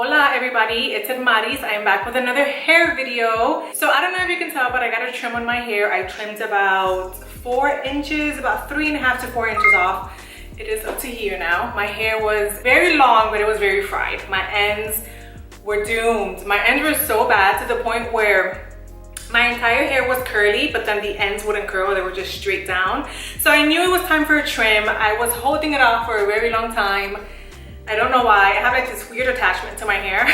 Hola everybody, it's Edmarys. I am back with another hair video. So I don't know if you can tell, but I got a trim on my hair. I trimmed about 4 inches, about 3.5 to 4 inches off. It is up to here now. My hair was very long, but it was very fried. My ends were doomed. My ends were so bad to the point where my entire hair was curly, but then the ends wouldn't curl, they were just straight down. So I knew it was time for a trim. I was holding it off for a very long time. I don't know why. I have like this weird attachment to my hair,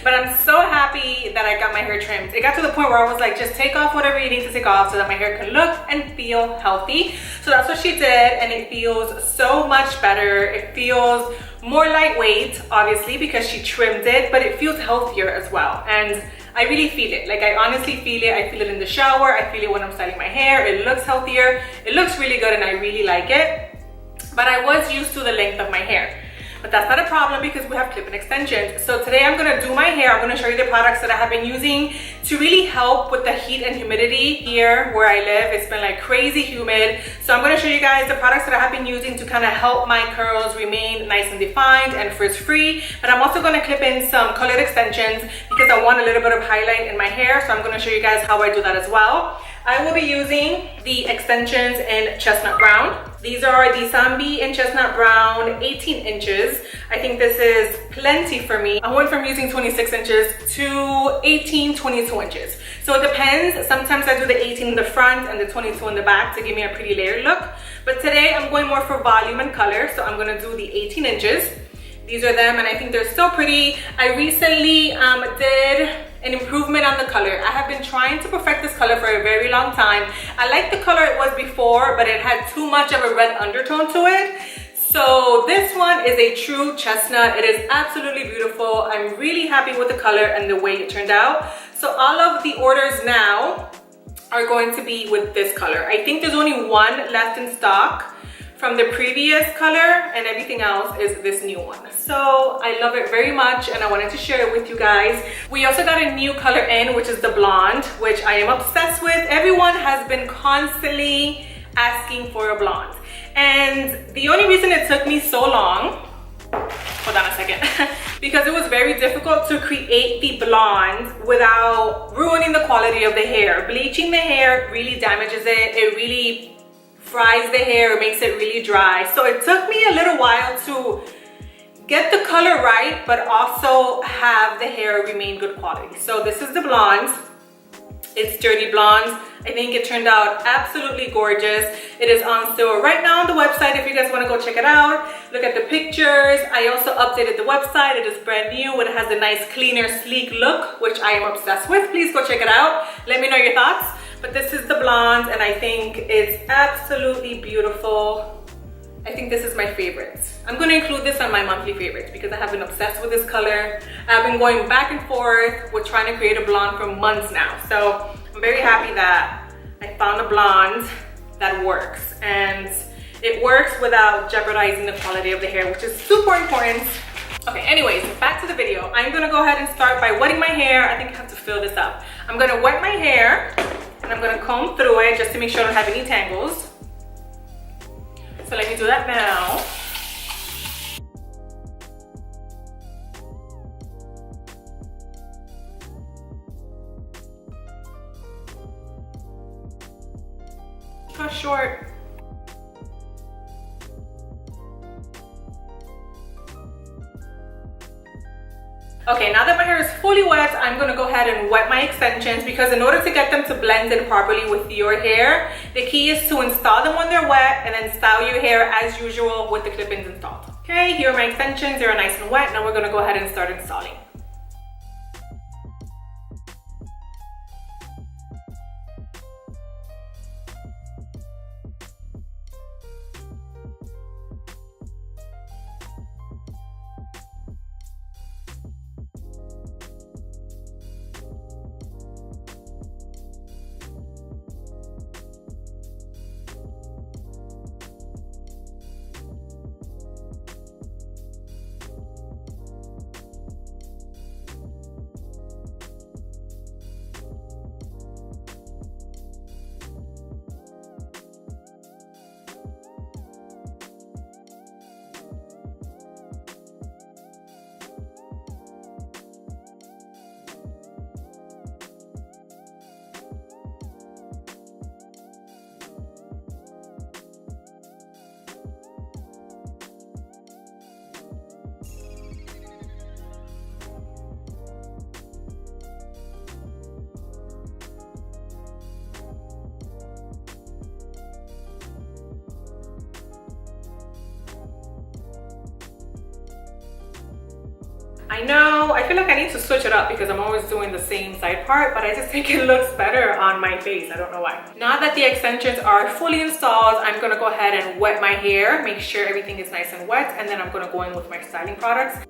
but I'm so happy that I got my hair trimmed. It got to the point where I was like, just take off whatever you need to take off so that my hair can look and feel healthy. So that's what she did, and it feels so much better. It feels more lightweight, obviously, because she trimmed it, but it feels healthier as well. And I really feel it. Like, I honestly feel it. I feel it in the shower. I feel it when I'm styling my hair. It looks healthier. It looks really good, and I really like it. But I was used to the length of my hair. But that's not a problem because we have clip-in extensions. So today I'm gonna do my hair. I'm gonna show you the products that I have been using to really help with the heat and humidity here where I live. It's been like crazy humid. So I'm gonna show you guys the products that I have been using to kind of help my curls remain nice and defined and frizz-free. But I'm also gonna clip in some colored extensions because I want a little bit of highlight in my hair. So I'm gonna show you guys how I do that as well. I will be using the extensions in chestnut brown. These are the Sambi in chestnut brown, 18 inches. I think this is plenty for me. I went from using 26 inches to 18, 22 inches. So it depends. Sometimes I do the 18 in the front and the 22 in the back to give me a pretty layered look. But today I'm going more for volume and color. So I'm gonna do the 18 inches. These are them, and I think they're so pretty. I recently did an improvement on the color. I have been trying to perfect this color for a very long time. I like the color it was before, but it had too much of a red undertone to it. So this one is a true chestnut. It is absolutely beautiful. I'm really happy with the color and the way it turned out. So all of the orders now are going to be with this color. I think there's only one left in stock from the previous color, and everything else is this new one. So I love it very much, and I wanted to share it with you guys. We also got a new color in, which is the blonde, which I am obsessed with. Everyone has been constantly asking for a blonde, and the only reason it took me so long, hold on a second, because it was very difficult to create the blonde without ruining the quality of the hair. Bleaching the hair really damages it. It really fries the hair, makes it really dry. So it took me a little while to get the color right, but also have the hair remain good quality. So this is the blonde. It's dirty blonde. I think it turned out absolutely gorgeous. It is on sale right now on the website if you guys want to go check it out. Look at the pictures. I also updated the website. It is brand new. It has a nice, cleaner, sleek look, which I am obsessed with. Please go check it out. Let me know your thoughts. But this is the blonde, and I think it's absolutely beautiful. I think this is my favorite. I'm going to include this on my monthly favorites because I have been obsessed with this color. I've been going back and forth with trying to create a blonde for months now. So I'm very happy that I found a blonde that works. And it works without jeopardizing the quality of the hair, which is super important. Okay, anyways, back to the video. I'm going to go ahead and start by wetting my hair. I think I have to fill this up. I'm going to wet my hair, and I'm gonna comb through it just to make sure I don't have any tangles. So let me do that now. Cut short. Okay, now that my hair is fully wet, I'm gonna go ahead and wet my extensions because in order to get them to blend in properly with your hair, the key is to install them when they're wet and then style your hair as usual with the clip-ins installed. Okay, here are my extensions. They're nice and wet. Now we're gonna go ahead and start installing. I know, I feel like I need to switch it up because I'm always doing the same side part, but I just think it looks better on my face. I don't know why. Now that the extensions are fully installed, I'm gonna go ahead and wet my hair, make sure everything is nice and wet, and then I'm gonna go in with my styling products.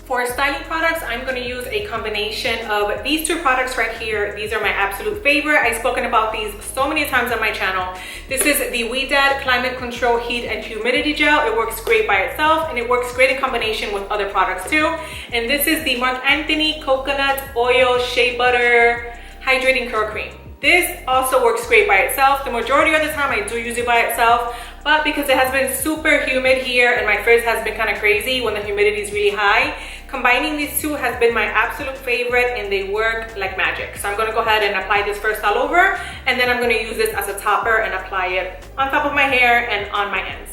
For styling products, I'm going to use a combination of these two products right here. These are my absolute favorite. I've spoken about these so many times on my channel. This is the Ouidad Climate Control Heat and Humidity Gel. It works great by itself and it works great in combination with other products too. And this is the Marc Anthony Coconut Oil Shea Butter Hydrating Curl Cream. This also works great by itself. The majority of the time I do use it by itself, but because it has been super humid here and my frizz has been kind of crazy when the humidity is really high, combining these two has been my absolute favorite and they work like magic. So I'm gonna go ahead and apply this first all over, and then I'm gonna use this as a topper and apply it on top of my hair and on my ends.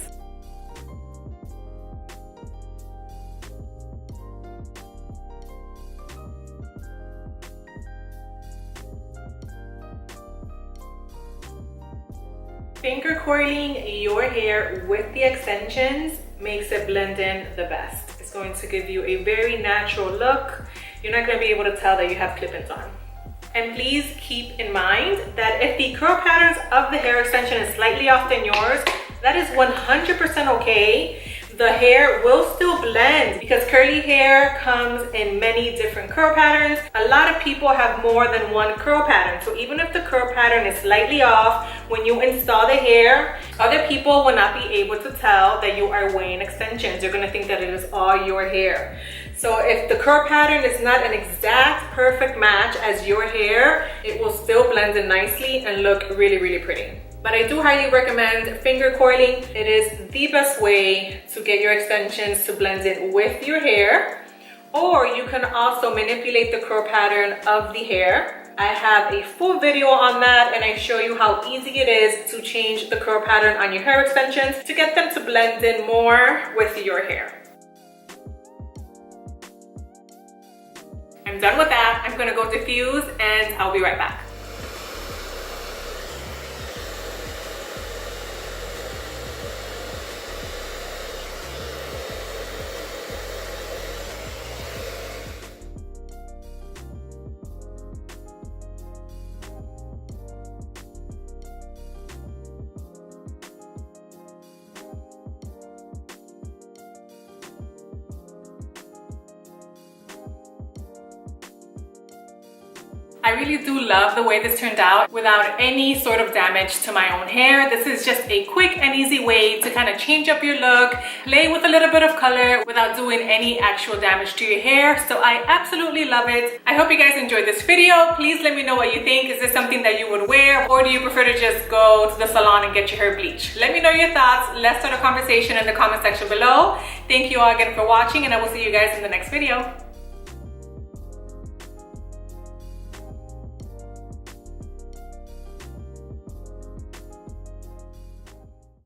Finger coiling your hair with the extensions makes it blend in the best. It's going to give you a very natural look. You're not going to be able to tell that you have clip-ins on. And please keep in mind that if the curl patterns of the hair extension is slightly off than yours, that is 100% okay. The hair will still blend because curly hair comes in many different curl patterns. A lot of people have more than one curl pattern. So even if the curl pattern is slightly off, when you install the hair, other people will not be able to tell that you are wearing extensions. They're gonna think that it is all your hair. So if the curl pattern is not an exact perfect match as your hair, it will still blend in nicely and look really, really pretty. But I do highly recommend finger coiling. It is the best way to get your extensions to blend in with your hair. Or you can also manipulate the curl pattern of the hair. I have a full video on that and I show you how easy it is to change the curl pattern on your hair extensions to get them to blend in more with your hair. I'm done with that. I'm gonna go diffuse and I'll be right back. I really do love the way this turned out without any sort of damage to my own hair. This is just a quick and easy way to kind of change up your look, play with a little bit of color without doing any actual damage to your hair. So I absolutely love it. I hope you guys enjoyed this video. Please let me know what you think. Is this something that you would wear, or do you prefer to just go to the salon and get your hair bleached? Let me know your thoughts. Let's start a conversation in the comment section below. Thank you all again for watching, and I will see you guys in the next video.